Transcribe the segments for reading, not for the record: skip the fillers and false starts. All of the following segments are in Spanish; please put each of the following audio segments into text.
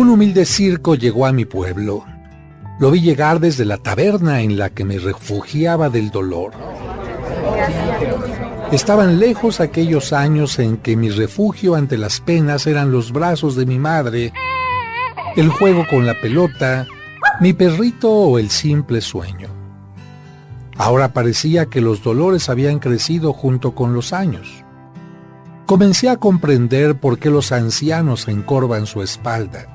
Un humilde circo llegó a mi pueblo. Lo vi llegar desde la taberna en la que me refugiaba del dolor. Estaban lejos aquellos años en que mi refugio ante las penas eran los brazos de mi madre, el juego con la pelota, mi perrito o el simple sueño. Ahora parecía que los dolores habían crecido junto con los años. Comencé a comprender por qué los ancianos encorvan su espalda.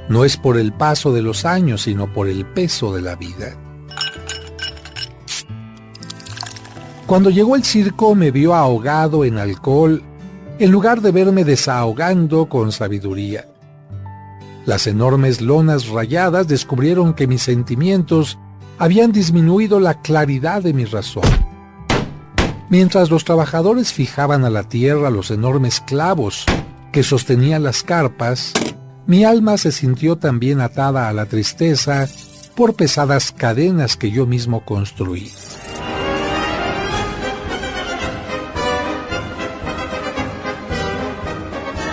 No es por el paso de los años, sino por el peso de la vida. Cuando llegó el circo me vio ahogado en alcohol, en lugar de verme desahogando con sabiduría. Las enormes lonas rayadas descubrieron que mis sentimientos habían disminuido la claridad de mi razón. Mientras los trabajadores fijaban a la tierra los enormes clavos que sostenían las carpas, mi alma se sintió también atada a la tristeza por pesadas cadenas que yo mismo construí.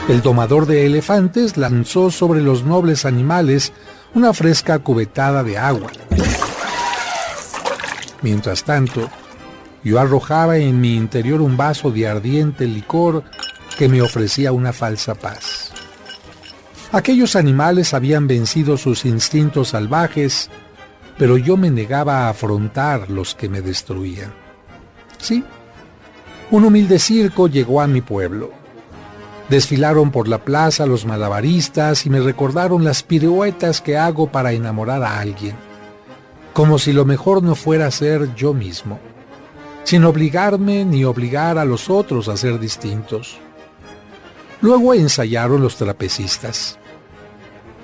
El domador de elefantes lanzó sobre los nobles animales una fresca cubetada de agua. Mientras tanto, yo arrojaba en mi interior un vaso de ardiente licor que me ofrecía una falsa paz. Aquellos animales habían vencido sus instintos salvajes, pero yo me negaba a afrontar los que me destruían. Sí, un humilde circo llegó a mi pueblo. Desfilaron por la plaza los malabaristas y me recordaron las piruetas que hago para enamorar a alguien, como si lo mejor no fuera ser yo mismo, sin obligarme ni obligar a los otros a ser distintos. Luego ensayaron los trapecistas.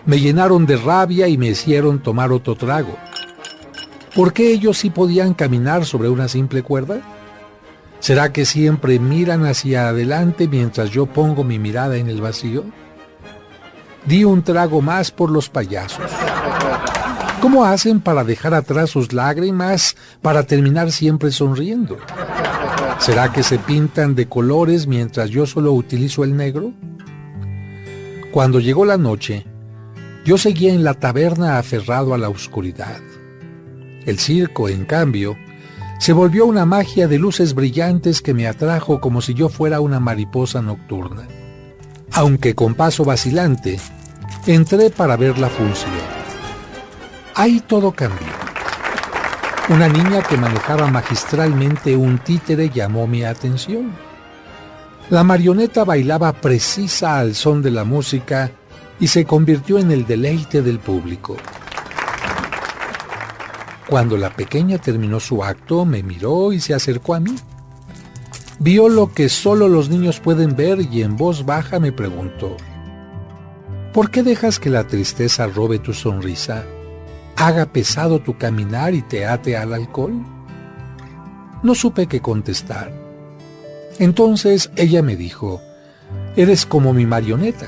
Me llenaron de rabia y me hicieron tomar otro trago. ¿Por qué ellos sí podían caminar sobre una simple cuerda? ¿Será que siempre miran hacia adelante mientras yo pongo mi mirada en el vacío? Di un trago más por los payasos. ¿Cómo hacen para dejar atrás sus lágrimas para terminar siempre sonriendo? ¿Será que se pintan de colores mientras yo solo utilizo el negro? Cuando llegó la noche, yo seguía en la taberna aferrado a la oscuridad. El circo, en cambio, se volvió una magia de luces brillantes que me atrajo como si yo fuera una mariposa nocturna. Aunque con paso vacilante, entré para ver la función. Ahí todo cambió. Una niña que manejaba magistralmente un títere llamó mi atención. La marioneta bailaba precisa al son de la música y se convirtió en el deleite del público. Cuando la pequeña terminó su acto, me miró y se acercó a mí. Vio lo que solo los niños pueden ver y en voz baja me preguntó: ¿por qué dejas que la tristeza robe tu sonrisa, haga pesado tu caminar y te ate al alcohol? No supe qué contestar. Entonces ella me dijo: eres como mi marioneta.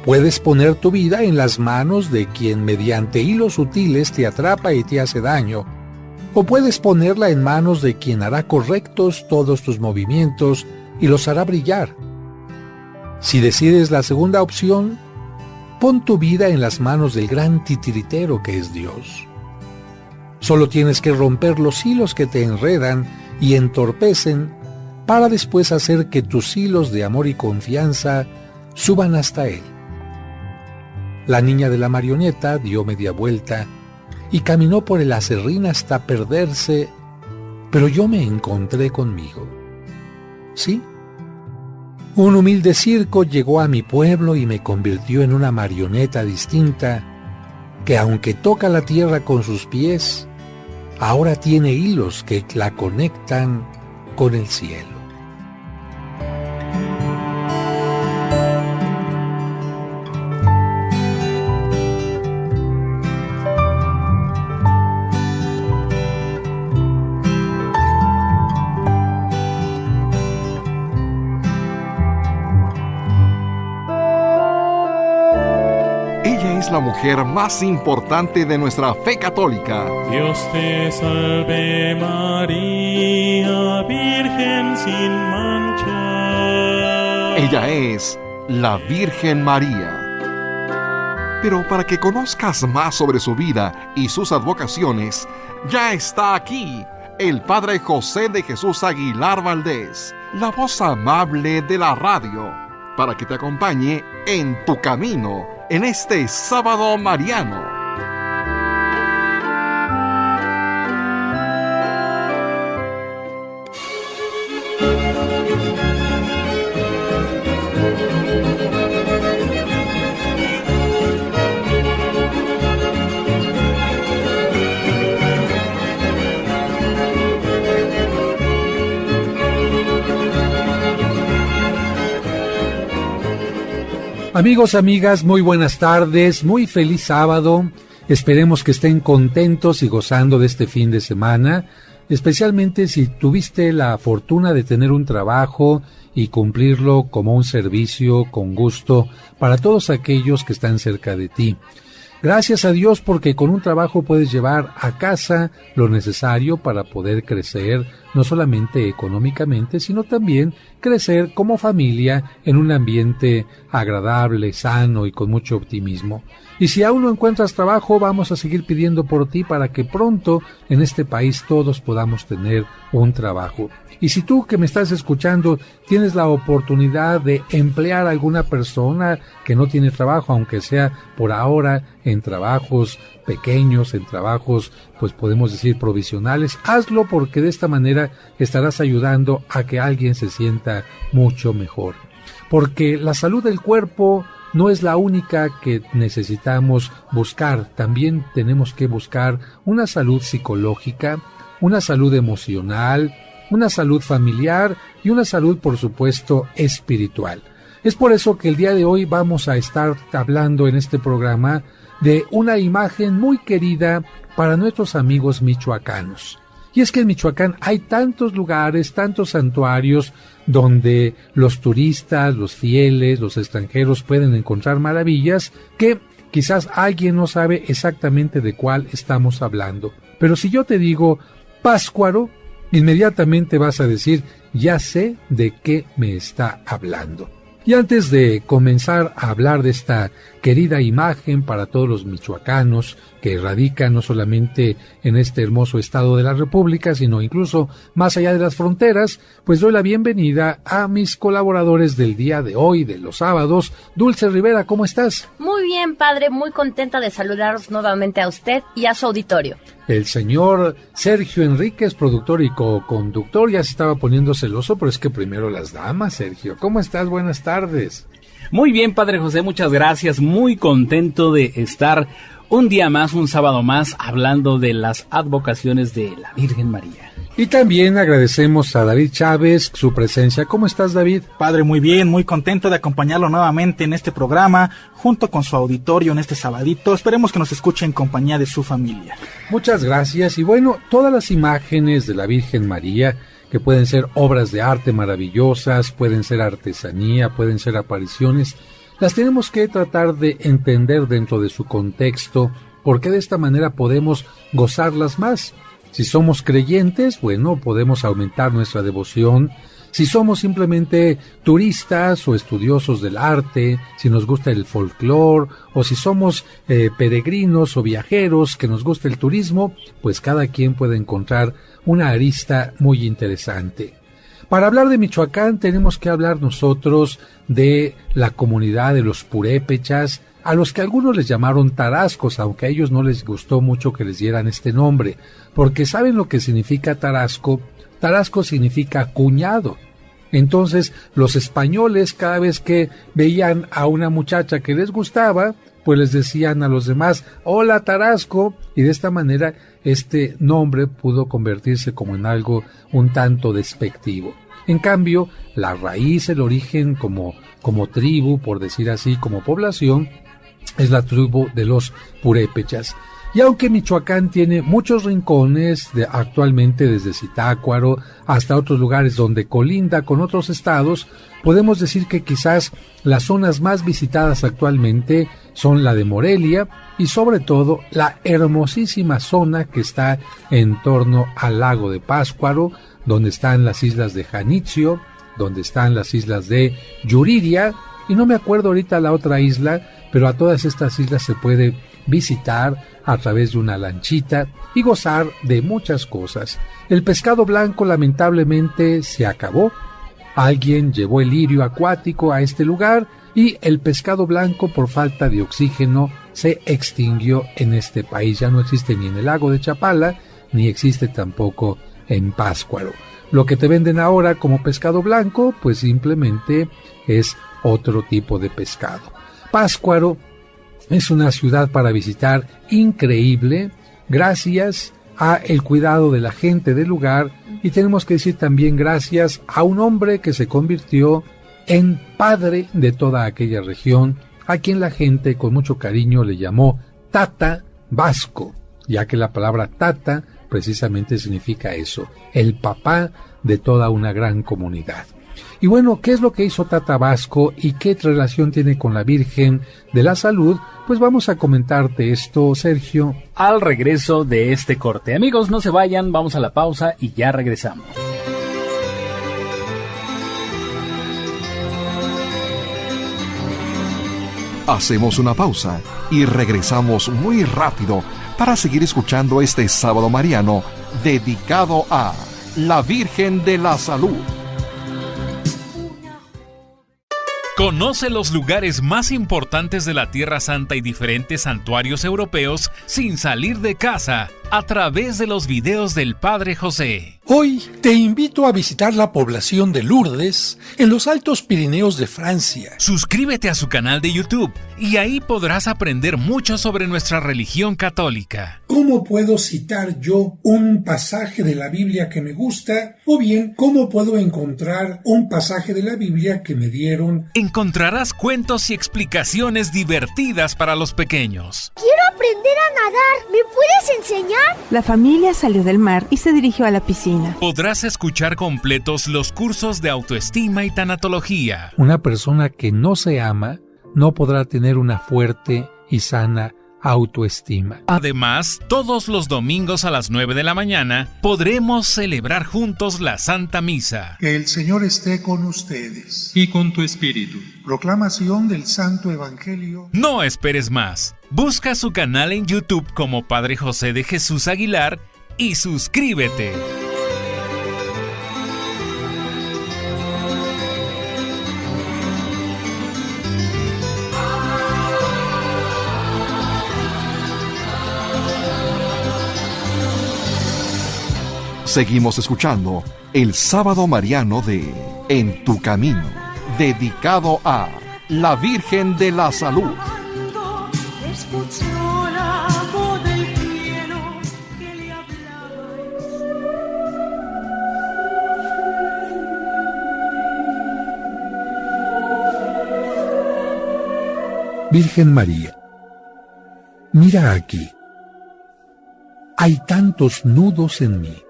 Puedes poner tu vida en las manos de quien mediante hilos sutiles te atrapa y te hace daño, o puedes ponerla en manos de quien hará correctos todos tus movimientos y los hará brillar. Si decides la segunda opción, pon tu vida en las manos del gran titiritero que es Dios. Solo tienes que romper los hilos que te enredan y entorpecen para después hacer que tus hilos de amor y confianza suban hasta Él. La niña de la marioneta dio media vuelta y caminó por el acerrín hasta perderse, pero yo me encontré conmigo. Sí, un humilde circo llegó a mi pueblo y me convirtió en una marioneta distinta que, aunque toca la tierra con sus pies, ahora tiene hilos que la conectan con el cielo. La mujer más importante de nuestra fe católica. Dios te salve María, Virgen sin mancha. Ella es la Virgen María. Pero para que conozcas más sobre su vida y sus advocaciones, ya está aquí el Padre José de Jesús Aguilar Valdés, la voz amable de la radio, para que te acompañe en tu camino en este sábado mariano. Amigos, amigas, muy buenas tardes, muy feliz sábado. Esperemos que estén contentos y gozando de este fin de semana, especialmente si tuviste la fortuna de tener un trabajo y cumplirlo como un servicio con gusto para todos aquellos que están cerca de ti. Gracias a Dios porque con un trabajo puedes llevar a casa lo necesario para poder crecer, no solamente económicamente, sino también crecer como familia en un ambiente agradable, sano y con mucho optimismo. Y si aún no encuentras trabajo, vamos a seguir pidiendo por ti para que pronto en este país todos podamos tener un trabajo. Y si tú que me estás escuchando tienes la oportunidad de emplear a alguna persona que no tiene trabajo, aunque sea por ahora en trabajos pequeños, en trabajos, pues podemos decir provisionales, hazlo porque de esta manera estarás ayudando a que alguien se sienta mucho mejor. Porque la salud del cuerpo no es la única que necesitamos buscar, también tenemos que buscar una salud psicológica, una salud emocional, una salud familiar y una salud, por supuesto, espiritual. Es por eso que el día de hoy vamos a estar hablando en este programa de una imagen muy querida para nuestros amigos michoacanos. Y es que en Michoacán hay tantos lugares, tantos santuarios donde los turistas, los fieles, los extranjeros pueden encontrar maravillas que quizás alguien no sabe exactamente de cuál estamos hablando. Pero si yo te digo Pátzcuaro, inmediatamente vas a decir, ya sé de qué me está hablando. Y antes de comenzar a hablar de esta querida imagen para todos los michoacanos que radican no solamente en este hermoso estado de la República, sino incluso más allá de las fronteras, pues doy la bienvenida a mis colaboradores del día de hoy, de los sábados. Dulce Rivera, ¿cómo estás? Muy bien, padre, muy contenta de saludaros nuevamente a usted y a su auditorio. El señor Sergio Enríquez, productor y co-conductor, ya se estaba poniendo celoso, pero es que primero las damas, Sergio. ¿Cómo estás? Buenas tardes. Muy bien, padre José, muchas gracias. Muy contento de estar un día más, un sábado más, hablando de las advocaciones de la Virgen María. Y también agradecemos a David Chávez su presencia. ¿Cómo estás, David? Padre, muy bien, muy contento de acompañarlo nuevamente en este programa, junto con su auditorio en este sabadito. Esperemos que nos escuche en compañía de su familia. Muchas gracias. Y bueno, todas las imágenes de la Virgen María, que pueden ser obras de arte maravillosas, pueden ser artesanía, pueden ser apariciones, las tenemos que tratar de entender dentro de su contexto, porque de esta manera podemos gozarlas más. Si somos creyentes, bueno, podemos aumentar nuestra devoción. Si somos simplemente turistas o estudiosos del arte, si nos gusta el folclore, o si somos peregrinos o viajeros que nos gusta el turismo, pues cada quien puede encontrar una arista muy interesante. Para hablar de Michoacán tenemos que hablar nosotros de la comunidad de los purépechas, a los que algunos les llamaron tarascos, aunque a ellos no les gustó mucho que les dieran este nombre, porque ¿saben lo que significa tarasco? Tarasco significa cuñado. Entonces, los españoles, cada vez que veían a una muchacha que les gustaba, pues les decían a los demás, hola Tarasco, y de esta manera este nombre pudo convertirse como en algo un tanto despectivo. En cambio, la raíz, el origen como tribu, por decir así, como población, es la tribu de los purépechas. Y aunque Michoacán tiene muchos rincones, actualmente desde Zitácuaro hasta otros lugares donde colinda con otros estados, podemos decir que quizás las zonas más visitadas actualmente son la de Morelia y sobre todo la hermosísima zona que está en torno al lago de Pátzcuaro, donde están las islas de Janitzio, donde están las islas de Yuriria, y no me acuerdo ahorita la otra isla, pero a todas estas islas se puede visitar a través de una lanchita y gozar de muchas cosas. El pescado blanco lamentablemente se acabó. Alguien llevó el lirio acuático a este lugar y el pescado blanco, por falta de oxígeno, se extinguió en este país. Ya no existe ni en el lago de Chapala, ni existe tampoco en Pátzcuaro. Lo que te venden ahora como pescado blanco, pues simplemente es otro tipo de pescado. Pátzcuaro es una ciudad para visitar increíble, gracias a el cuidado de la gente del lugar, y tenemos que decir también gracias a un hombre que se convirtió en padre de toda aquella región, a quien la gente con mucho cariño le llamó Tata Vasco, ya que la palabra Tata precisamente significa eso, el papá de toda una gran comunidad. Y bueno, ¿qué es lo que hizo Tata Vasco y qué relación tiene con la Virgen de la Salud? Pues vamos a comentarte esto, Sergio, al regreso de este corte. Amigos, no se vayan, vamos a la pausa y ya regresamos. Hacemos una pausa y regresamos muy rápido para seguir escuchando este sábado mariano dedicado a la Virgen de la Salud. Conoce los lugares más importantes de la Tierra Santa y diferentes santuarios europeos sin salir de casa a través de los videos del Padre José. Hoy te invito a visitar la población de Lourdes en los Altos Pirineos de Francia. Suscríbete a su canal de YouTube y ahí podrás aprender mucho sobre nuestra religión católica. ¿Cómo puedo citar yo un pasaje de la Biblia que me gusta? O bien, ¿cómo puedo encontrar un pasaje de la Biblia que me dieron? Encontrarás cuentos y explicaciones divertidas para los pequeños. ¡Quiero aprender a nadar! ¿Me puedes enseñar? La familia salió del mar y se dirigió a la piscina. Podrás escuchar completos los cursos de autoestima y tanatología. Una persona que no se ama no podrá tener una fuerte y sana autoestima. Además, todos los domingos a las 9 de la mañana podremos celebrar juntos la Santa Misa. Que el Señor esté con ustedes. Y con tu espíritu. Proclamación del Santo Evangelio. No esperes más. Busca su canal en YouTube como Padre José de Jesús Aguilar y suscríbete. Seguimos escuchando el sábado mariano de En tu Camino, dedicado a la Virgen de la Salud. Virgen María, mira aquí. Hay tantos nudos en mí.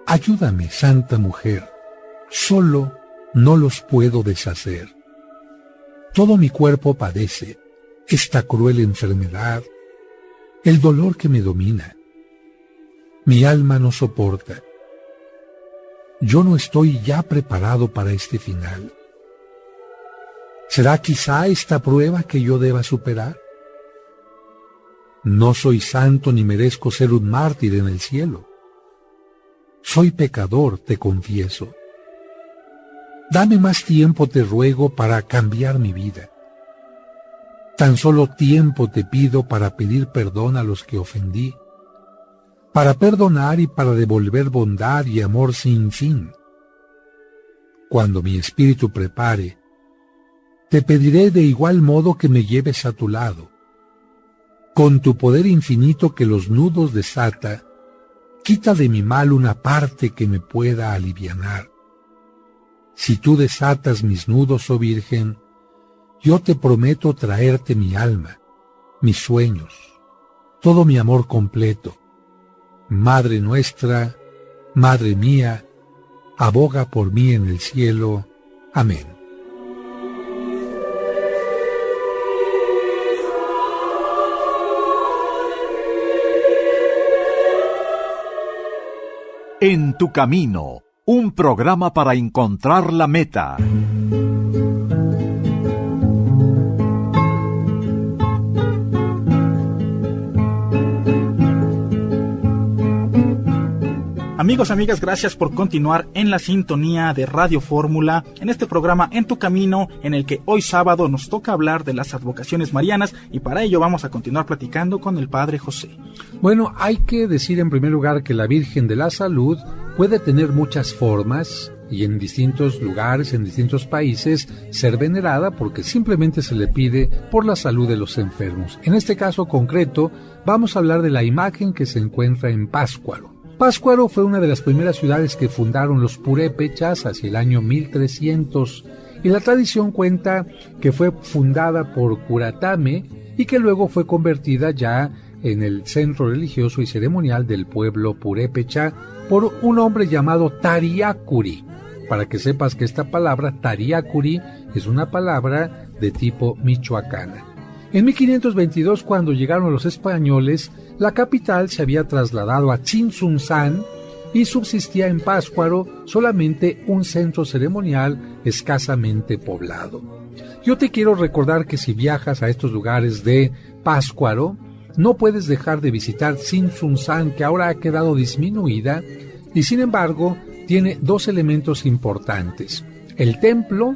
Ayúdame, Santa Mujer. Solo no los puedo deshacer. Todo mi cuerpo padece esta cruel enfermedad, el dolor que me domina. Mi alma no soporta. Yo no estoy ya preparado para este final. ¿Será quizá esta prueba que yo deba superar? No soy santo ni merezco ser un mártir en el cielo. Soy pecador, te confieso. Dame más tiempo, te ruego, para cambiar mi vida. Tan solo tiempo te pido para pedir perdón a los que ofendí, para perdonar y para devolver bondad y amor sin fin. Cuando mi espíritu prepare, te pediré de igual modo que me lleves a tu lado. Con tu poder infinito que los nudos desata, quita de mi mal una parte que me pueda alivianar. Si tú desatas mis nudos, oh Virgen, yo te prometo traerte mi alma, mis sueños, todo mi amor completo. Madre nuestra, Madre mía, aboga por mí en el cielo. Amén. En tu camino, un programa para encontrar la meta. Amigos, amigas, gracias por continuar en la sintonía de Radio Fórmula, en este programa En tu Camino, en el que hoy sábado nos toca hablar de las advocaciones marianas, y para ello vamos a continuar platicando con el Padre José. Bueno, hay que decir en primer lugar que la Virgen de la Salud puede tener muchas formas y en distintos lugares, en distintos países, ser venerada porque simplemente se le pide por la salud de los enfermos. En este caso concreto, vamos a hablar de la imagen que se encuentra en Pátzcuaro. Pátzcuaro fue una de las primeras ciudades que fundaron los purépechas hacia el año 1300, y la tradición cuenta que fue fundada por Curatame y que luego fue convertida ya en el centro religioso y ceremonial del pueblo purépecha por un hombre llamado Tariacuri. Para que sepas que esta palabra Tariacuri es una palabra de tipo michoacana. En 1522, cuando llegaron los españoles, la capital se había trasladado a Tzintzuntzán y subsistía en Pátzcuaro solamente un centro ceremonial escasamente poblado. Yo te quiero recordar que si viajas a estos lugares de Pátzcuaro, no puedes dejar de visitar Tzintzuntzán, que ahora ha quedado disminuida, y sin embargo tiene dos elementos importantes: el templo,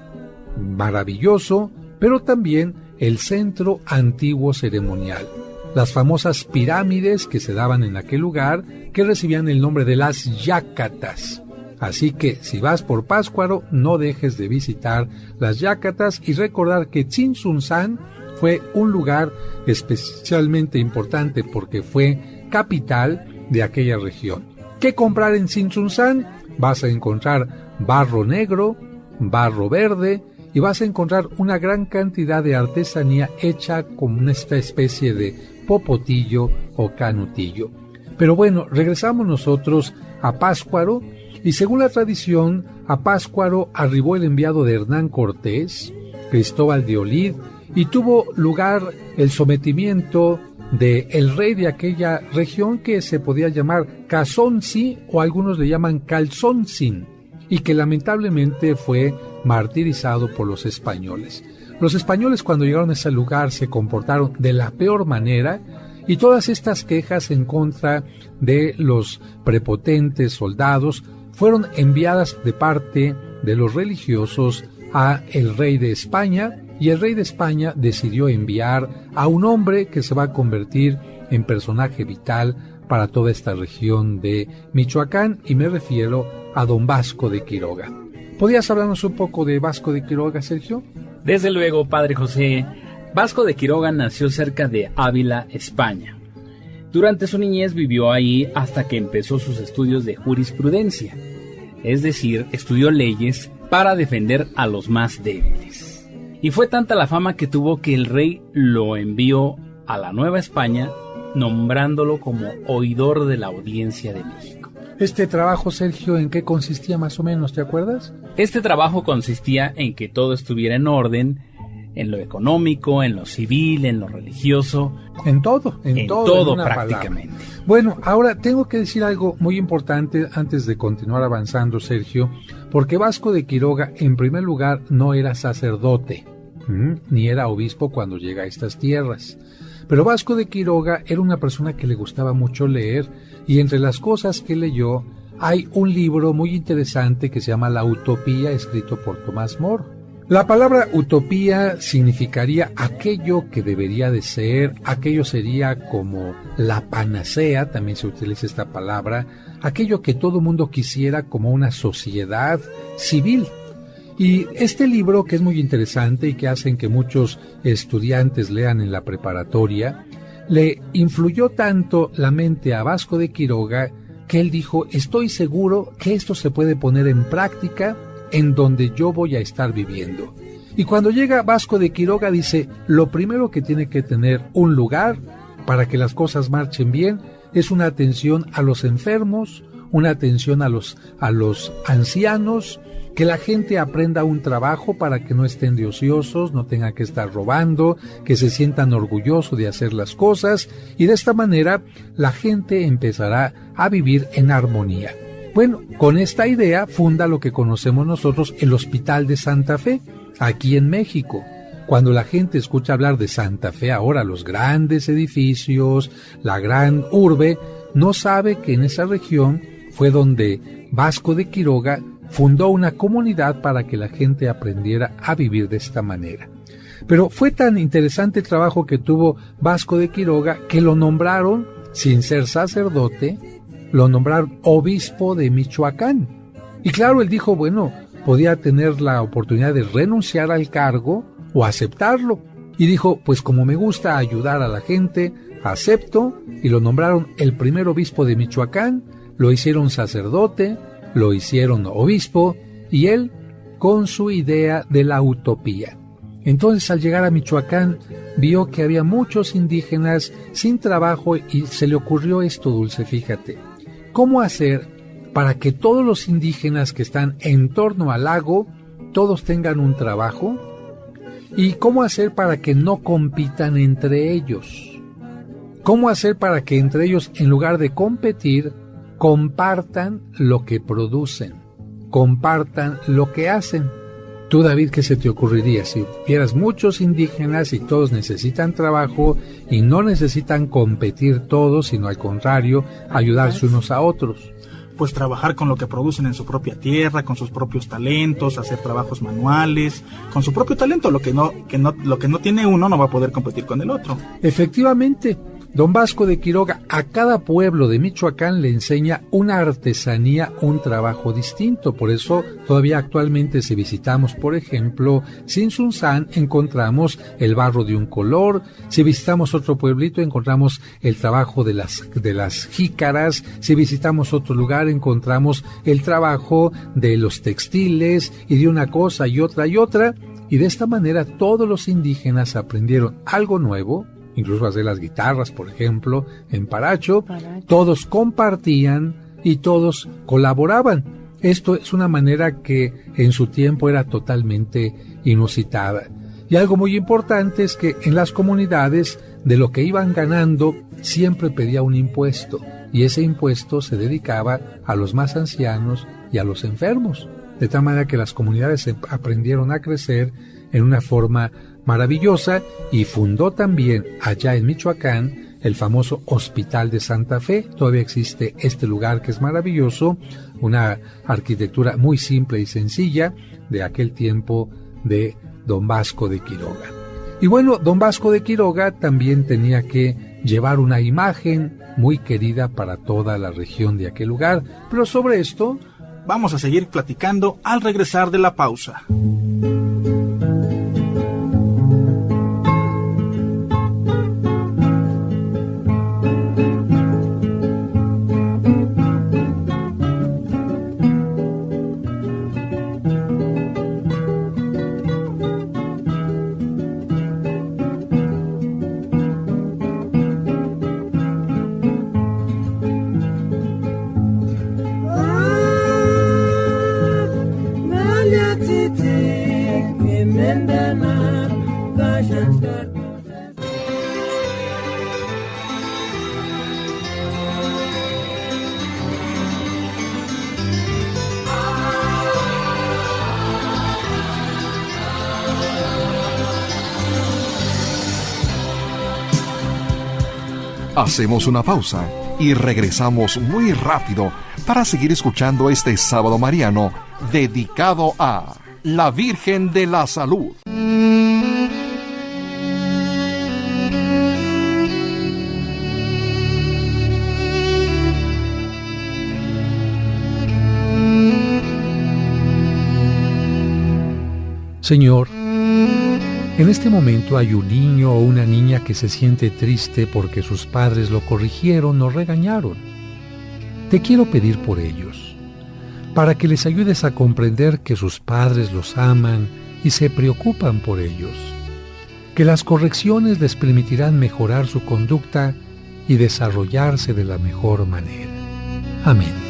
maravilloso, pero también el centro antiguo ceremonial, las famosas pirámides que se daban en aquel lugar, que recibían el nombre de las yácatas. Así que si vas por Pátzcuaro, no dejes de visitar las yácatas y recordar que Tzintzuntzán fue un lugar especialmente importante porque fue capital de aquella región. ¿Qué comprar en Tzintzuntzán? Vas a encontrar barro negro, barro verde, y vas a encontrar una gran cantidad de artesanía hecha con una especie de popotillo o canutillo. Pero bueno, regresamos nosotros a Pátzcuaro, y según la tradición, a Pátzcuaro arribó el enviado de Hernán Cortés, Cristóbal de Olid, y tuvo lugar el sometimiento del rey de aquella región, que se podía llamar Cazonzi, o algunos le llaman Calzoncin, y que lamentablemente fue martirizado por los españoles. Los españoles, cuando llegaron a ese lugar, se comportaron de la peor manera, y todas estas quejas en contra de los prepotentes soldados fueron enviadas de parte de los religiosos a el rey de España, y el rey de España decidió enviar a un hombre que se va a convertir en personaje vital para toda esta región de Michoacán, y me refiero a don Vasco de Quiroga. ¿Podrías hablarnos un poco de Vasco de Quiroga, Sergio? Desde luego, Padre José. Vasco de Quiroga nació cerca de Ávila, España. Durante su niñez vivió ahí hasta que empezó sus estudios de jurisprudencia, es decir, estudió leyes para defender a los más débiles. Y fue tanta la fama que tuvo que el rey lo envió a la Nueva España, nombrándolo como oidor de la Audiencia de México. Este trabajo, Sergio, ¿en qué consistía más o menos? ¿Te acuerdas? Este trabajo consistía en que todo estuviera en orden, en lo económico, en lo civil, en lo religioso. En todo prácticamente. Palabra. Bueno, ahora tengo que decir algo muy importante antes de continuar avanzando, Sergio, porque Vasco de Quiroga, en primer lugar, no era sacerdote, ni era obispo cuando llega a estas tierras. Pero Vasco de Quiroga era una persona que le gustaba mucho leer, y entre las cosas que leyó hay un libro muy interesante que se llama La Utopía, escrito por Tomás More. La palabra utopía significaría aquello que debería de ser, aquello sería como la panacea, también se utiliza esta palabra, aquello que todo mundo quisiera como una sociedad civil. Y este libro, que es muy interesante y que hacen que muchos estudiantes lean en la preparatoria, le influyó tanto la mente a Vasco de Quiroga que él dijo: estoy seguro que esto se puede poner en práctica en donde yo voy a estar viviendo. Y cuando llega Vasco de Quiroga dice, lo primero que tiene que tener un lugar para que las cosas marchen bien es una atención a los enfermos, una atención a los ancianos, que la gente aprenda un trabajo para que no estén de ociosos, no tengan que estar robando, que se sientan orgullosos de hacer las cosas, y de esta manera la gente empezará a vivir en armonía. Bueno, con esta idea funda lo que conocemos nosotros el Hospital de Santa Fe, aquí en México. Cuando la gente escucha hablar de Santa Fe ahora, los grandes edificios, la gran urbe, no sabe que en esa región fue donde Vasco de Quiroga fundó una comunidad para que la gente aprendiera a vivir de esta manera. Pero fue tan interesante el trabajo que tuvo Vasco de Quiroga que lo nombraron, sin ser sacerdote, lo nombraron obispo de Michoacán. Y claro, él dijo, bueno, podía tener la oportunidad de renunciar al cargo o aceptarlo. Y dijo, pues como me gusta ayudar a la gente, acepto, y lo nombraron el primer obispo de Michoacán, lo hicieron sacerdote, lo hicieron obispo, y él con su idea de la utopía. Entonces, al llegar a Michoacán, vio que había muchos indígenas sin trabajo y se le ocurrió esto, Dulce, fíjate. ¿Cómo hacer para que todos los indígenas que están en torno al lago, todos tengan un trabajo? ¿Y cómo hacer para que no compitan entre ellos? ¿Cómo hacer para que entre ellos, en lugar de competir, compartan lo que producen, compartan lo que hacen? Tú, David, ¿qué se te ocurriría si vieras muchos indígenas y todos necesitan trabajo y no necesitan competir todos, sino al contrario, ayudarse unos a otros? Pues trabajar con lo que producen en su propia tierra, con sus propios talentos, hacer trabajos manuales, con su propio talento. Lo que no tiene uno no va a poder competir con el otro. Efectivamente, don Vasco de Quiroga a cada pueblo de Michoacán le enseña una artesanía, un trabajo distinto. Por eso todavía actualmente si visitamos, por ejemplo, Tzintzuntzán, encontramos el barro de un color. Si visitamos otro pueblito, encontramos el trabajo de las jícaras. Si visitamos otro lugar, encontramos el trabajo de los textiles y de una cosa y otra y otra. Y de esta manera todos los indígenas aprendieron algo nuevo, incluso hacer las guitarras, por ejemplo, en Paracho. Todos compartían y todos colaboraban. Esto es una manera que en su tiempo era totalmente inusitada. Y algo muy importante es que en las comunidades, de lo que iban ganando, siempre pedía un impuesto, y ese impuesto se dedicaba a los más ancianos y a los enfermos. De tal manera que las comunidades aprendieron a crecer en una forma maravillosa, y fundó también allá en Michoacán el famoso Hospital de Santa Fe. Todavía existe este lugar que es maravilloso, una arquitectura muy simple y sencilla de aquel tiempo de don Vasco de Quiroga. Y bueno, don Vasco de Quiroga también tenía que llevar una imagen muy querida para toda la región de aquel lugar, pero sobre esto vamos a seguir platicando al regresar de la pausa. Hacemos una pausa y regresamos muy rápido para seguir escuchando este sábado mariano dedicado a la Virgen de la Salud. Señor, en este momento hay un niño o una niña que se siente triste porque sus padres lo corrigieron o regañaron. Te quiero pedir por ellos, para que les ayudes a comprender que sus padres los aman y se preocupan por ellos, que las correcciones les permitirán mejorar su conducta y desarrollarse de la mejor manera. Amén.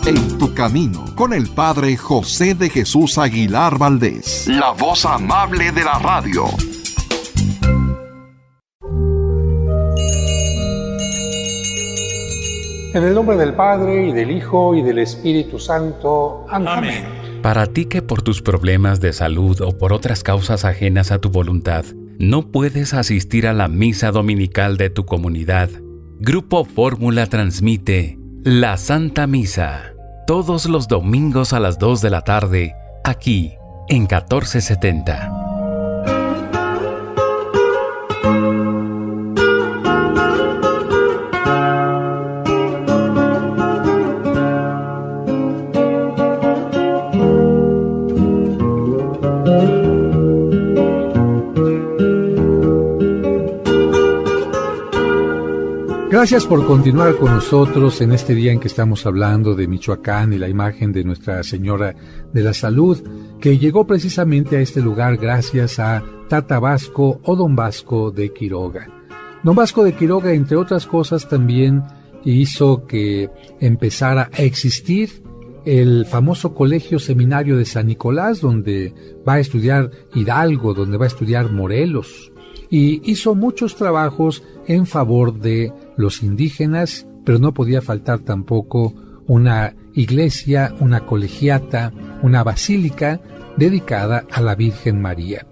En tu camino, con el Padre José de Jesús Aguilar Valdés, la voz amable de la radio. En el nombre del Padre, y del Hijo, y del Espíritu Santo. Amén. Para ti que por tus problemas de salud o por otras causas ajenas a tu voluntad, no puedes asistir a la misa dominical de tu comunidad, Grupo Fórmula transmite la Santa Misa todos los domingos a las 2 de la tarde, aquí en 1470. Gracias por continuar con nosotros en este día en que estamos hablando de Michoacán y la imagen de Nuestra Señora de la Salud, que llegó precisamente a este lugar gracias a Tata Vasco o Don Vasco de Quiroga. Don Vasco de Quiroga, entre otras cosas, también hizo que empezara a existir el famoso Colegio Seminario de San Nicolás, donde va a estudiar Hidalgo, donde va a estudiar Morelos, y hizo muchos trabajos en favor de los indígenas, pero no podía faltar tampoco una iglesia, una colegiata, una basílica dedicada a la Virgen María.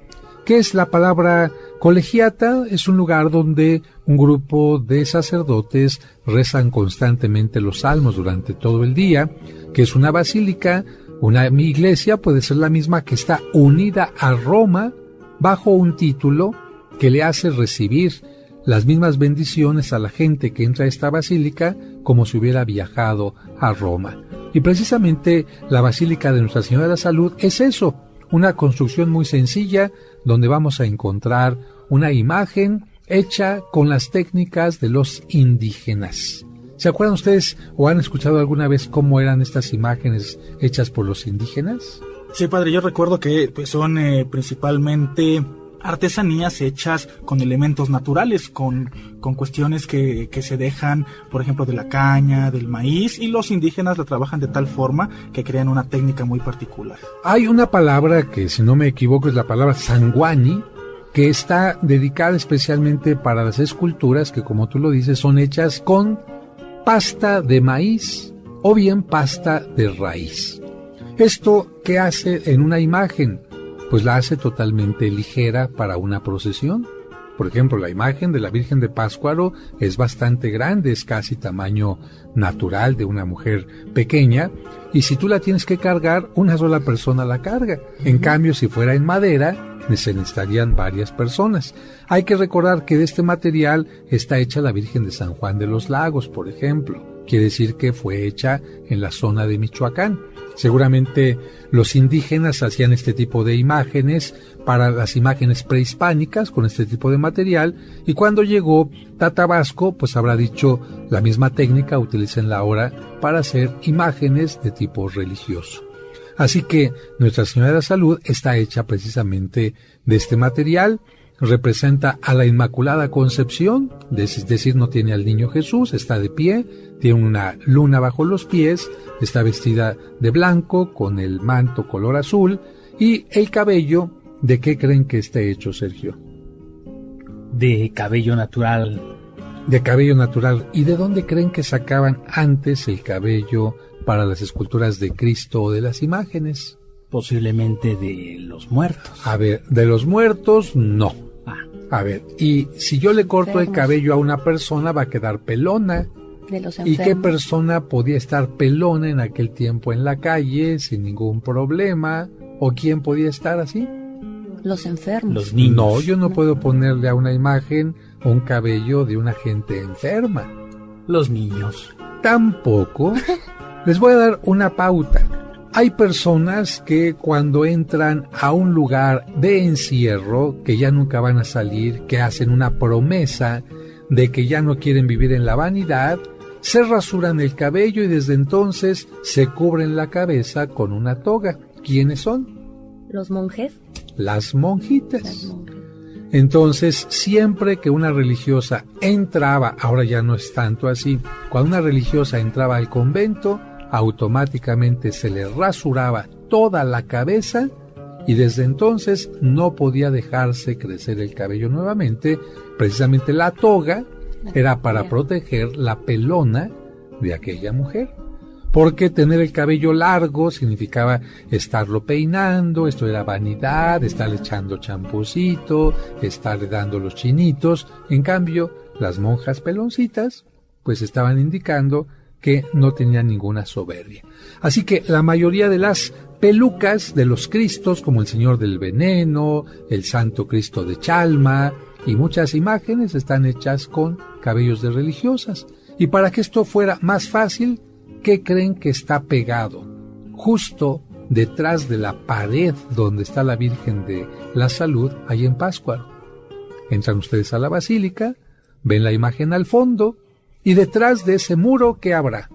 ¿Qué es la palabra colegiata? Es un lugar donde un grupo de sacerdotes rezan constantemente los salmos durante todo el día. ¿Qué es una basílica? Una iglesia puede ser la misma que está unida a Roma bajo un título que le hace recibir las mismas bendiciones a la gente que entra a esta basílica como si hubiera viajado a Roma. Y precisamente la Basílica de Nuestra Señora de la Salud es eso, una construcción muy sencilla donde vamos a encontrar una imagen hecha con las técnicas de los indígenas. ¿Se acuerdan ustedes o han escuchado alguna vez cómo eran estas imágenes hechas por los indígenas? Sí, padre, yo recuerdo que son principalmente artesanías hechas con elementos naturales, con cuestiones que se dejan, por ejemplo, de la caña, del maíz, y los indígenas la trabajan de tal forma que crean una técnica muy particular. Hay una palabra que, si no me equivoco, es la palabra sanguani, que está dedicada especialmente para las esculturas que, como tú lo dices, son hechas con pasta de maíz o bien pasta de raíz. ¿Esto qué hace en una imagen? Pues la hace totalmente ligera para una procesión. Por ejemplo, la imagen de la Virgen de Páscuaro es bastante grande, es casi tamaño natural de una mujer pequeña, y si tú la tienes que cargar, una sola persona la carga. En cambio, si fuera en madera, se necesitarían varias personas. Hay que recordar que de este material está hecha la Virgen de San Juan de los Lagos, por ejemplo. Quiere decir que fue hecha en la zona de Michoacán. Seguramente los indígenas hacían este tipo de imágenes para las imágenes prehispánicas con este tipo de material, y cuando llegó Tata Vasco, pues habrá dicho la misma técnica utilícenla ahora para hacer imágenes de tipo religioso. Así que Nuestra Señora de la Salud está hecha precisamente de este material. Representa a la Inmaculada Concepción, es decir, no tiene al niño Jesús, está de pie, tiene una luna bajo los pies, está vestida de blanco con el manto color azul, y el cabello, ¿de qué creen que esté hecho, Sergio? De cabello natural. De cabello natural. ¿Y de dónde creen que sacaban antes el cabello para las esculturas de Cristo o de las imágenes? Posiblemente de los muertos. A ver, de los muertos, no. A ver, y si yo le corto el cabello a una persona, va a quedar pelona. De los enfermos. ¿Y qué persona podía estar pelona en aquel tiempo en la calle sin ningún problema? ¿O quién podía estar así? Los enfermos. Los niños. No, yo no puedo ponerle a una imagen un cabello de una gente enferma. Los niños. Tampoco. Les voy a dar una pauta. Hay personas que cuando entran a un lugar de encierro, que ya nunca van a salir, que hacen una promesa de que ya no quieren vivir en la vanidad, se rasuran el cabello y desde entonces se cubren la cabeza con una toga. ¿Quiénes son? ¿Los monjes? Las monjitas. Entonces, siempre que una religiosa entraba, ahora ya no es tanto así, cuando una religiosa entraba al convento, automáticamente se le rasuraba toda la cabeza y desde entonces no podía dejarse crecer el cabello nuevamente. Precisamente la toga era para proteger la pelona de aquella mujer, porque tener el cabello largo significaba estarlo peinando, esto era vanidad, estarle echando champucito, estarle dando los chinitos. En cambio, las monjas peloncitas pues estaban indicando que no tenían ninguna soberbia. Así que la mayoría de las pelucas de los Cristos, como el Señor del Veneno, el Santo Cristo de Chalma y muchas imágenes, están hechas con cabellos de religiosas. Y para que esto fuera más fácil, ¿qué creen que está pegado? Justo detrás de la pared donde está la Virgen de la Salud, ahí en Pátzcuaro. Entran ustedes a la basílica, ven la imagen al fondo, y detrás de ese muro, ¿qué habrá?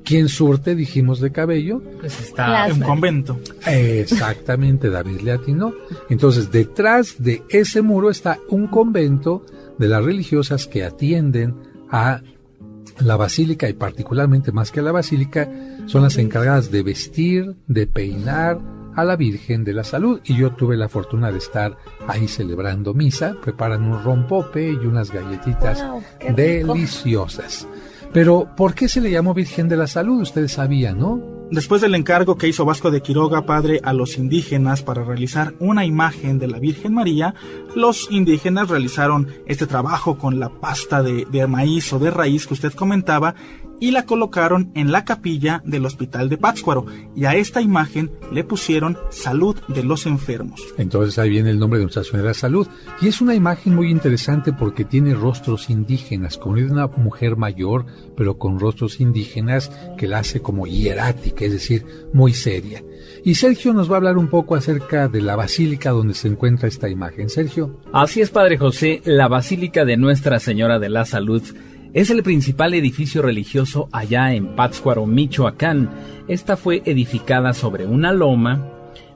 ¿Quién surte, dijimos, de cabello? Pues está un convento. Exactamente, David le atinó. Entonces, detrás de ese muro está un convento de las religiosas que atienden a la basílica, y particularmente más que a la basílica, son las encargadas de vestir, de peinar a la Virgen de la Salud. Y yo tuve la fortuna de estar ahí celebrando misa. Preparan un rompope y unas galletitas deliciosas. Pero, ¿por qué se le llamó Virgen de la Salud? Ustedes sabían, ¿no? Después del encargo que hizo Vasco de Quiroga, padre, a los indígenas para realizar una imagen de la Virgen María, los indígenas realizaron este trabajo con la pasta de maíz o de raíz que usted comentaba y la colocaron en la capilla del hospital de Pátzcuaro, y a esta imagen le pusieron Salud de los Enfermos. Entonces ahí viene el nombre de Nuestra Señora de la Salud, y es una imagen muy interesante porque tiene rostros indígenas, como de una mujer mayor, pero con rostros indígenas que la hace como hierática, es decir, muy seria. Y Sergio nos va a hablar un poco acerca de la basílica donde se encuentra esta imagen. Sergio. Así es, Padre José, la Basílica de Nuestra Señora de la Salud es el principal edificio religioso allá en Pátzcuaro, Michoacán. Esta fue edificada sobre una loma,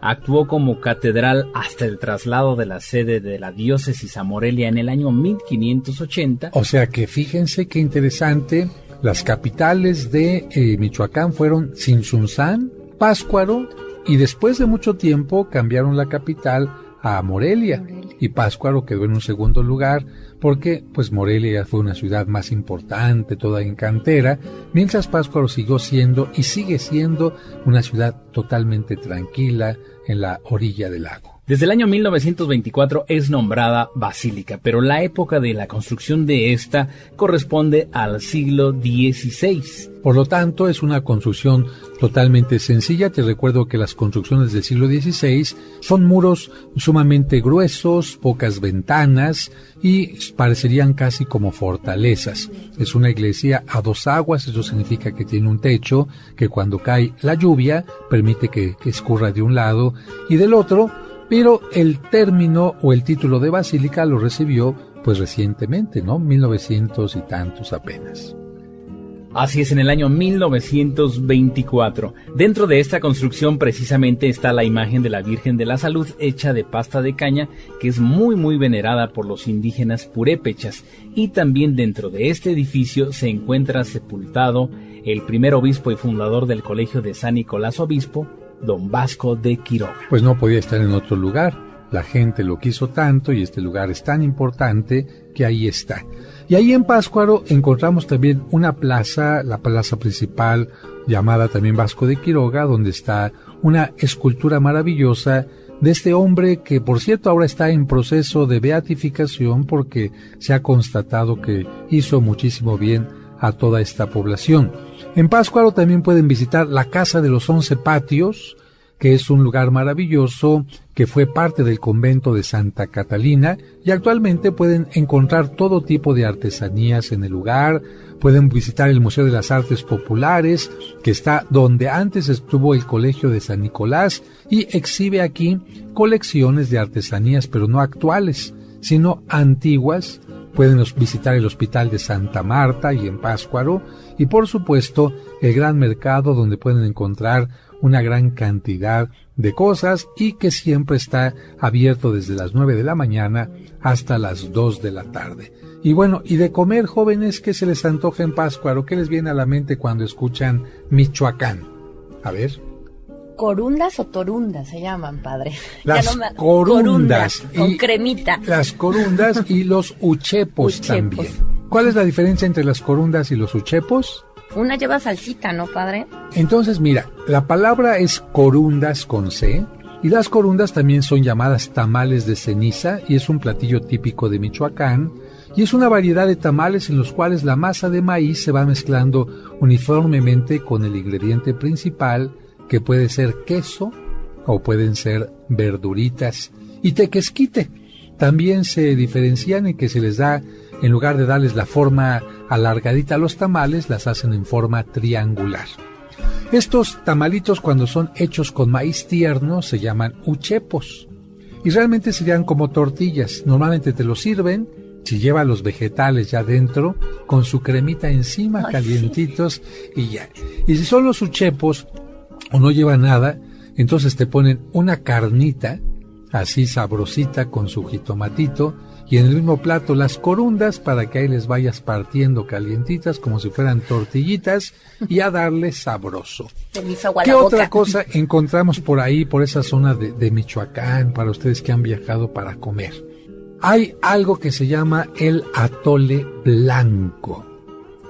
actuó como catedral hasta el traslado de la sede de la diócesis a Morelia en el año 1580. O sea que fíjense qué interesante, las capitales de Michoacán fueron Tzintzuntzán, Pátzcuaro, y después de mucho tiempo cambiaron la capital a Morelia, y Pátzcuaro quedó en un segundo lugar porque pues Morelia fue una ciudad más importante, toda en cantera, mientras Pátzcuaro siguió siendo y sigue siendo una ciudad totalmente tranquila en la orilla del lago. Desde el año 1924 es nombrada basílica, pero la época de la construcción de esta corresponde al siglo XVI. Por lo tanto, es una construcción totalmente sencilla. Te recuerdo que las construcciones del siglo XVI son muros sumamente gruesos, pocas ventanas y parecerían casi como fortalezas. Es una iglesia a dos aguas, eso significa que tiene un techo que cuando cae la lluvia permite que escurra de un lado y del otro. Pero el término o el título de basílica lo recibió pues recientemente, ¿no? 1900 y tantos apenas. Así es, en el año 1924. Dentro de esta construcción precisamente está la imagen de la Virgen de la Salud hecha de pasta de caña, que es muy venerada por los indígenas purépechas. Y también dentro de este edificio se encuentra sepultado el primer obispo y fundador del Colegio de San Nicolás Obispo, don Vasco de Quiroga. Pues no podía estar en otro lugar. La gente lo quiso tanto y este lugar es tan importante que ahí está. Y ahí en Pátzcuaro encontramos también una plaza, la plaza principal llamada también Vasco de Quiroga, donde está una escultura maravillosa de este hombre que, por cierto, ahora está en proceso de beatificación porque se ha constatado que hizo muchísimo bien a toda esta población. En Pátzcuaro también pueden visitar la Casa de los 11 Patios, que es un lugar maravilloso que fue parte del convento de Santa Catalina, y actualmente pueden encontrar todo tipo de artesanías en el lugar. Pueden visitar el Museo de las Artes Populares, que está donde antes estuvo el Colegio de San Nicolás, y exhibe aquí colecciones de artesanías, pero no actuales, sino antiguas. Pueden visitar el Hospital de Santa Marta y en Pátzcuaro, y por supuesto el gran mercado donde pueden encontrar una gran cantidad de cosas y que siempre está abierto desde las 9 de la mañana hasta las 2 de la tarde. Y bueno, y de comer, jóvenes, ¿qué se les antoja en Pascua? ¿O qué les viene a la mente cuando escuchan Michoacán? A ver. Corundas o torundas se llaman, padre. Las corundas. Con cremita. Las corundas y los uchepos también. ¿Cuál es la diferencia entre las corundas y los uchepos? Una lleva salsita, ¿no, padre? Entonces, mira, la palabra es corundas con C, y las corundas también son llamadas tamales de ceniza, y es un platillo típico de Michoacán, y es una variedad de tamales en los cuales la masa de maíz se va mezclando uniformemente con el ingrediente principal, que puede ser queso o pueden ser verduritas, y tequesquite. También se diferencian en que se les da, en lugar de darles la forma alargadita a los tamales, las hacen en forma triangular. Estos tamalitos, cuando son hechos con maíz tierno, se llaman uchepos, y realmente serían como tortillas. Normalmente te los sirven, si lleva los vegetales ya dentro, con su cremita encima, calientitos, y ya. Y si son los uchepos, o no lleva nada, entonces te ponen una carnita, así sabrosita, con su jitomatito, y en el mismo plato las corundas, para que ahí les vayas partiendo calientitas, como si fueran tortillitas, y a darle sabroso. ¿Qué otra cosa encontramos por ahí, por esa zona de Michoacán, para ustedes que han viajado para comer? Hay algo que se llama el atole blanco.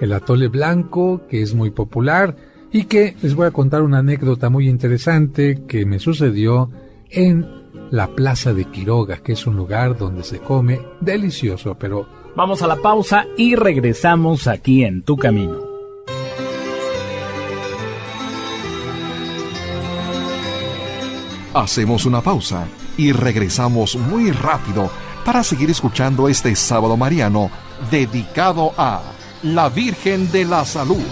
El atole blanco, que es muy popular, y que les voy a contar una anécdota muy interesante que me sucedió en la Plaza de Quiroga, que es un lugar donde se come delicioso, pero... Vamos a la pausa y regresamos aquí en Tu Camino. Hacemos una pausa y regresamos muy rápido para seguir escuchando este sábado mariano dedicado a la Virgen de la Salud.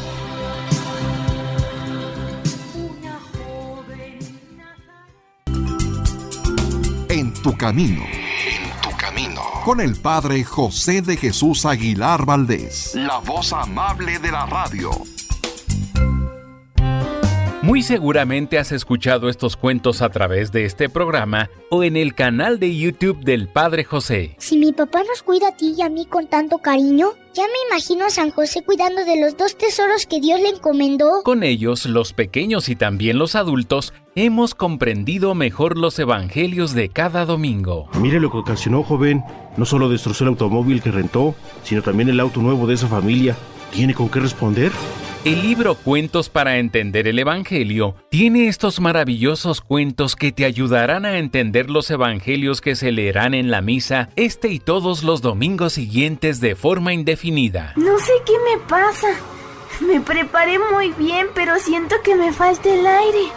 En tu camino. Con el Padre José de Jesús Aguilar Valdés, la voz amable de la radio. Muy seguramente has escuchado estos cuentos a través de este programa o en el canal de YouTube del Padre José. Si mi papá nos cuida a ti y a mí con tanto cariño, ya me imagino a San José cuidando de los 2 tesoros que Dios le encomendó. Con ellos, los pequeños y también los adultos, hemos comprendido mejor los evangelios de cada domingo. Mire lo que ocasionó, joven. No solo destrozó el automóvil que rentó, sino también el auto nuevo de esa familia. ¿Tiene con qué responder? El libro Cuentos para entender el Evangelio tiene estos maravillosos cuentos que te ayudarán a entender los evangelios que se leerán en la misa este y todos los domingos siguientes de forma indefinida. No sé qué me pasa. Me preparé muy bien, pero siento que me falta el aire.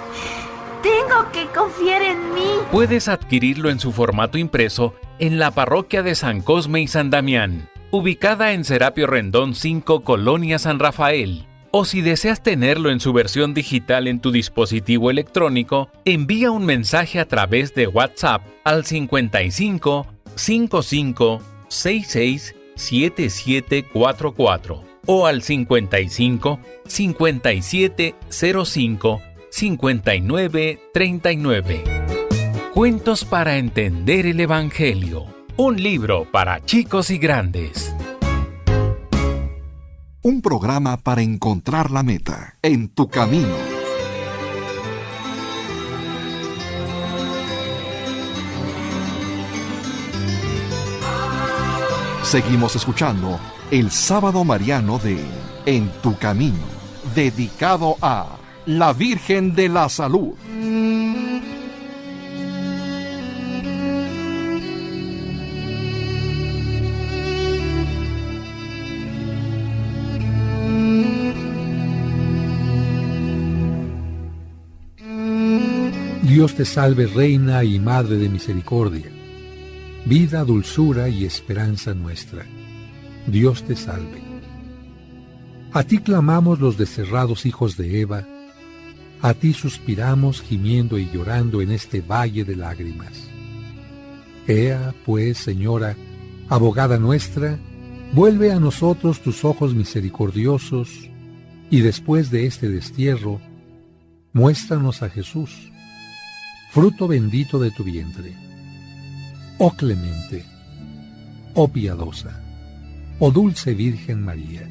Tengo que confiar en mí. Puedes adquirirlo en su formato impreso en la parroquia de San Cosme y San Damián, ubicada en Serapio Rendón 5, Colonia San Rafael. O si deseas tenerlo en su versión digital en tu dispositivo electrónico, envía un mensaje a través de WhatsApp al 55 55 66 7744 o al 55 57 05 59 39. Cuentos para entender el Evangelio. Un libro para chicos y grandes. Un programa para encontrar la meta en tu camino. Seguimos escuchando el Sábado Mariano de En tu Camino, dedicado a la Virgen de la Salud. Dios te salve, Reina y Madre de Misericordia, vida, dulzura y esperanza nuestra. Dios te salve. A ti clamamos los desterrados hijos de Eva, a ti suspiramos gimiendo y llorando en este valle de lágrimas. Ea, pues, Señora, abogada nuestra, vuelve a nosotros tus ojos misericordiosos, y después de este destierro, muéstranos a Jesús, fruto bendito de tu vientre. Oh clemente, oh piadosa, Oh dulce Virgen María.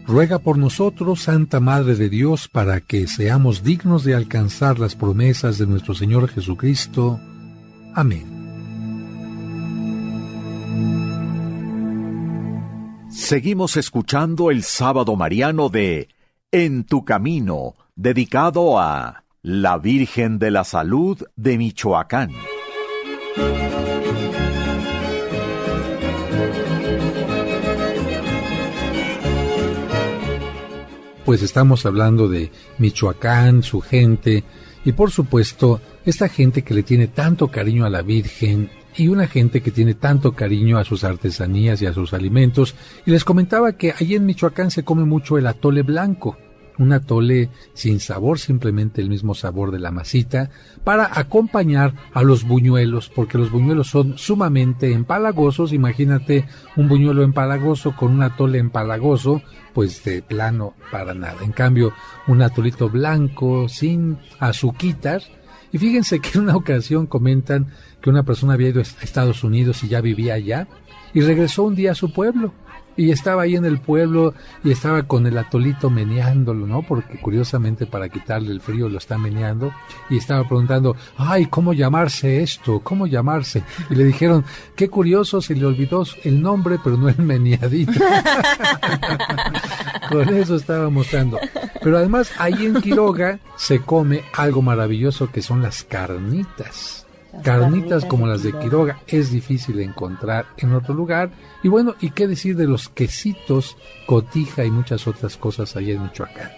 Ruega por nosotros, Santa Madre de Dios, para que seamos dignos de alcanzar las promesas de nuestro Señor Jesucristo. Amén. Seguimos escuchando el Sábado Mariano de En tu Camino, dedicado a la Virgen de la Salud de Michoacán. Pues estamos hablando de Michoacán, su gente, y por supuesto, esta gente que le tiene tanto cariño a la Virgen, y una gente que tiene tanto cariño a sus artesanías y a sus alimentos. Y les comentaba que allí en Michoacán se come mucho el atole blanco, un atole sin sabor, simplemente el mismo sabor de la masita, para acompañar a los buñuelos, porque los buñuelos son sumamente empalagosos. Imagínate un buñuelo empalagoso con un atole empalagoso, pues de plano para nada. En cambio, un atolito blanco, sin azuquitar. Y fíjense que en una ocasión comentan que una persona había ido a Estados Unidos y ya vivía allá, y regresó un día a su pueblo, y estaba ahí en el pueblo, y estaba con el atolito meneándolo, ¿no? Porque curiosamente para quitarle el frío lo está meneando, y estaba preguntando, ay, ¿cómo llamarse esto? ¿Cómo llamarse? Y le dijeron, qué curioso, se le olvidó el nombre, pero no el meneadito. Con eso estaba mostrando. Pero además, ahí en Quiroga se come algo maravilloso que son las carnitas. Carnitas como las de Quiroga es difícil encontrar en otro lugar. Y bueno, ¿y qué decir de los quesitos, cotija y muchas otras cosas allá en Michoacán?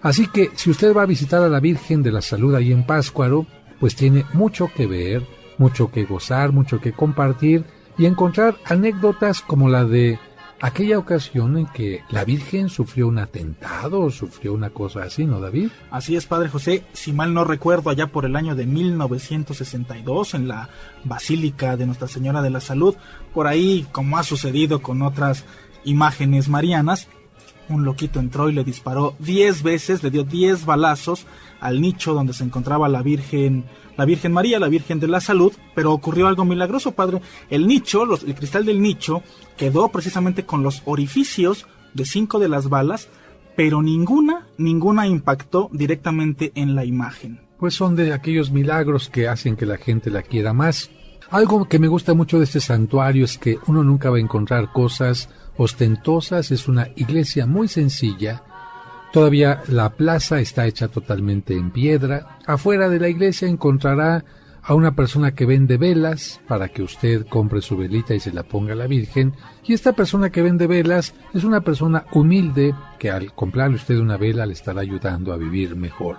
Así que si usted va a visitar a la Virgen de la Salud ahí en Pátzcuaro, pues tiene mucho que ver, mucho que gozar, mucho que compartir y encontrar anécdotas como la de aquella ocasión en que la Virgen sufrió un atentado o sufrió una cosa así, ¿no, David? Así es, Padre José. Si mal no recuerdo, allá por el año de 1962, en la Basílica de Nuestra Señora de la Salud, por ahí, como ha sucedido con otras imágenes marianas, un loquito entró y le disparó 10 veces, le dio 10 balazos al nicho donde se encontraba la Virgen María, la Virgen de la Salud, pero ocurrió algo milagroso, Padre. El nicho, el cristal del nicho, quedó precisamente con los orificios de 5 de las balas, pero ninguna impactó directamente en la imagen. Pues son de aquellos milagros que hacen que la gente la quiera más. Algo que me gusta mucho de este santuario es que uno nunca va a encontrar cosas ostentosas, es una iglesia muy sencilla. Todavía la plaza está hecha totalmente en piedra. Afuera de la iglesia encontrará a una persona que vende velas para que usted compre su velita y se la ponga a la Virgen. Y esta persona que vende velas es una persona humilde que al comprarle usted una vela le estará ayudando a vivir mejor.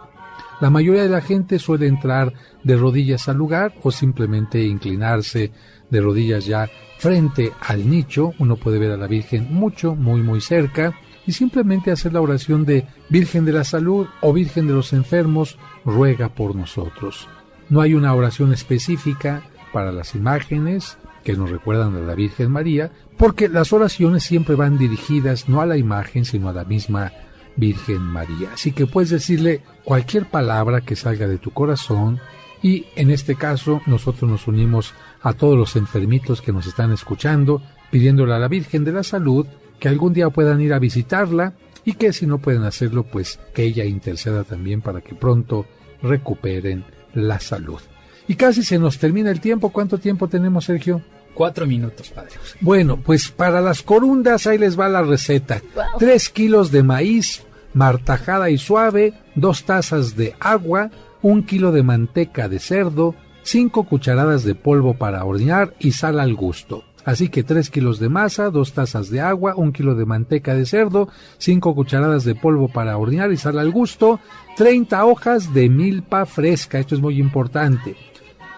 La mayoría de la gente suele entrar de rodillas al lugar o simplemente inclinarse de rodillas ya frente al nicho. Uno puede ver a la Virgen muy cerca y simplemente hacer la oración de Virgen de la Salud o Virgen de los Enfermos, ruega por nosotros. No hay una oración específica para las imágenes que nos recuerdan a la Virgen María, porque las oraciones siempre van dirigidas no a la imagen, sino a la misma Virgen María. Así que puedes decirle cualquier palabra que salga de tu corazón, y en este caso nosotros nos unimos a todos los enfermitos que nos están escuchando, pidiéndole a la Virgen de la Salud que algún día puedan ir a visitarla, y que si no pueden hacerlo, pues que ella interceda también para que pronto recuperen la salud. Y casi se nos termina el tiempo. ¿Cuánto tiempo tenemos, Sergio? 4 minutos, Padre José. Bueno, pues para las corundas ahí les va la receta. 3 kilos de maíz martajada y suave, 2 tazas de agua, 1 kilo de manteca de cerdo, 5 cucharadas de polvo para hornear y sal al gusto. Así que 3 kilos de masa, 2 tazas de agua, 1 kilo de manteca de cerdo, 5 cucharadas de polvo para hornear y sal al gusto, 30 hojas de milpa fresca, esto es muy importante.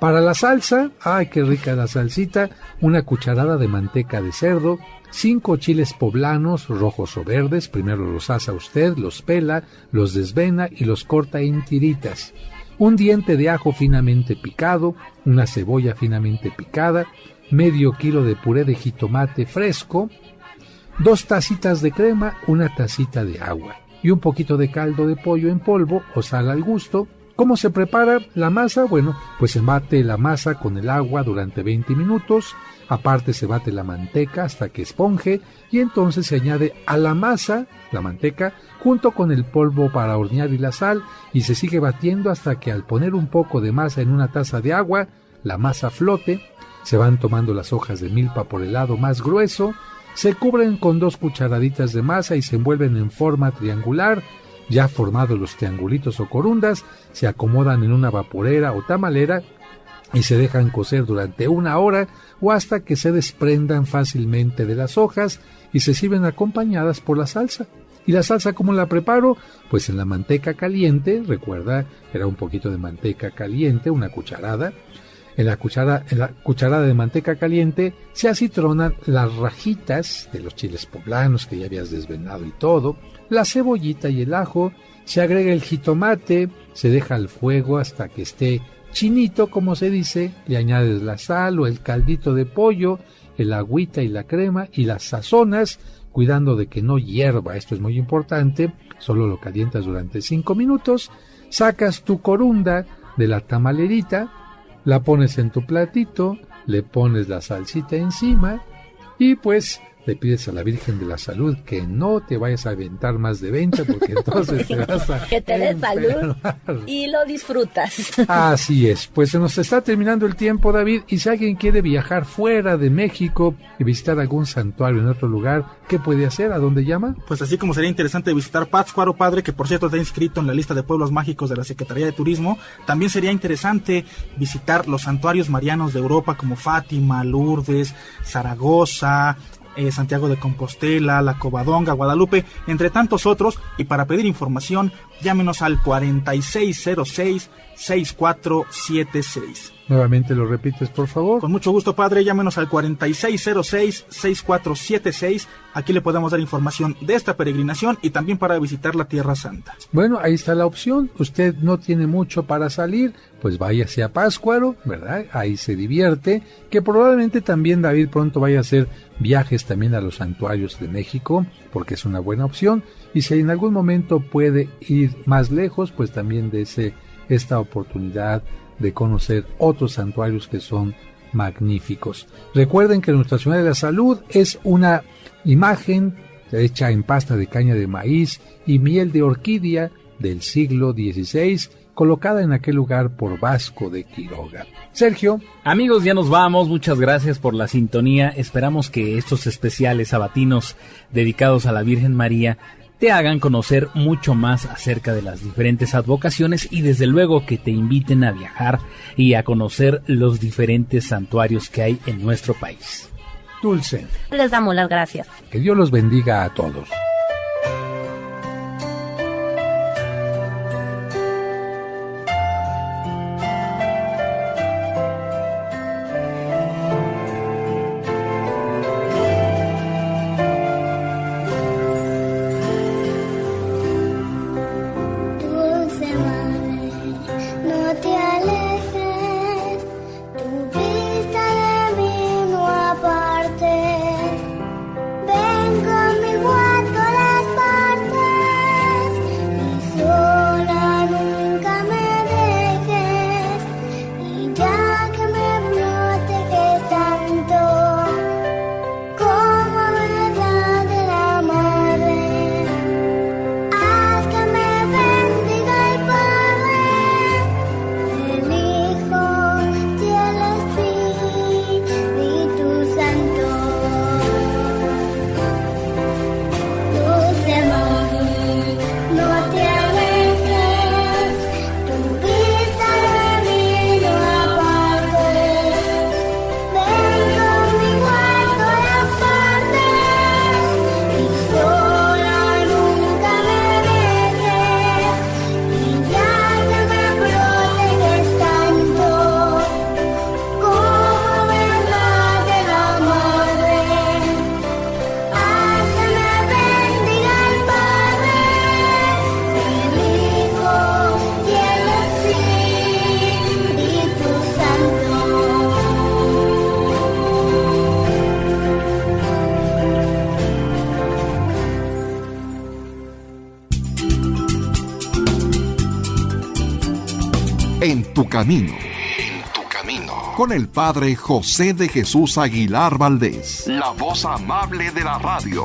Para la salsa, ¡ay, qué rica la salsita! 1 cucharada de manteca de cerdo, 5 chiles poblanos, rojos o verdes, primero los asa usted, los pela, los desvena y los corta en tiritas. 1 diente de ajo finamente picado, 1 cebolla finamente picada, medio kilo de puré de jitomate fresco, 2 tacitas de crema, 1 tacita de agua y un poquito de caldo de pollo en polvo o sal al gusto, ¿Cómo se prepara la masa? Bueno, pues se bate la masa con el agua durante 20 minutos, aparte se bate la manteca hasta que esponje y entonces se añade a la masa, la manteca, junto con el polvo para hornear y la sal y se sigue batiendo hasta que al poner un poco de masa en una taza de agua, la masa flote, se van tomando las hojas de milpa por el lado más grueso, se cubren con 2 cucharaditas de masa y se envuelven en forma triangular. Ya formados los triangulitos o corundas, se acomodan en una vaporera o tamalera y se dejan cocer durante 1 hora o hasta que se desprendan fácilmente de las hojas y se sirven acompañadas por la salsa. ¿Y la salsa cómo la preparo? Pues en la manteca caliente, recuerda, era un poquito de manteca caliente, 1 cucharada. En la cucharada de manteca caliente se acitronan las rajitas de los chiles poblanos que ya habías desvenado y todo, la cebollita y el ajo, se agrega el jitomate, se deja al fuego hasta que esté chinito, como se dice, le añades la sal o el caldito de pollo, el agüita y la crema y las sazonas, cuidando de que no hierva, esto es muy importante, solo lo calientas durante 5 minutos, sacas tu corunda de la tamalerita, la pones en tu platito, le pones la salsita encima y pues le pides a la Virgen de la Salud que no te vayas a aventar más de 20 porque entonces te vas a que te dé salud y lo disfrutas. Así es, pues se nos está terminando el tiempo, David, y si alguien quiere viajar fuera de México y visitar algún santuario en otro lugar, ¿qué puede hacer? ¿A dónde llama? Pues así como sería interesante visitar Pátzcuaro, padre, que por cierto está inscrito en la lista de pueblos mágicos de la Secretaría de Turismo, también sería interesante visitar los santuarios marianos de Europa como Fátima, Lourdes, Zaragoza, Santiago de Compostela, La Covadonga, Guadalupe, entre tantos otros, y para pedir información, llámenos al 4606-6476. Nuevamente lo repites, por favor. Con mucho gusto, padre, llámenos al 4606-6476. Aquí le podemos dar información de esta peregrinación y también para visitar la Tierra Santa. Bueno, ahí está la opción. Usted no tiene mucho para salir, pues váyase a Pátzcuaro, ¿verdad? Ahí se divierte, que probablemente también David pronto vaya a hacer viajes también a los santuarios de México, porque es una buena opción. Y si en algún momento puede ir más lejos, pues también dése esta oportunidad de conocer otros santuarios que son magníficos. Recuerden que Nuestra Señora de la Salud es una imagen hecha en pasta de caña de maíz y miel de orquídea del siglo XVI, colocada en aquel lugar por Vasco de Quiroga. Sergio. Amigos, ya nos vamos. Muchas gracias por la sintonía. Esperamos que estos especiales sabatinos dedicados a la Virgen María te hagan conocer mucho más acerca de las diferentes advocaciones y desde luego que te inviten a viajar y a conocer los diferentes santuarios que hay en nuestro país. Dulce. Les damos las gracias. Que Dios los bendiga a todos. Ven conmigo a En tu camino. Con el Padre José de Jesús Aguilar Valdés. La voz amable de la radio.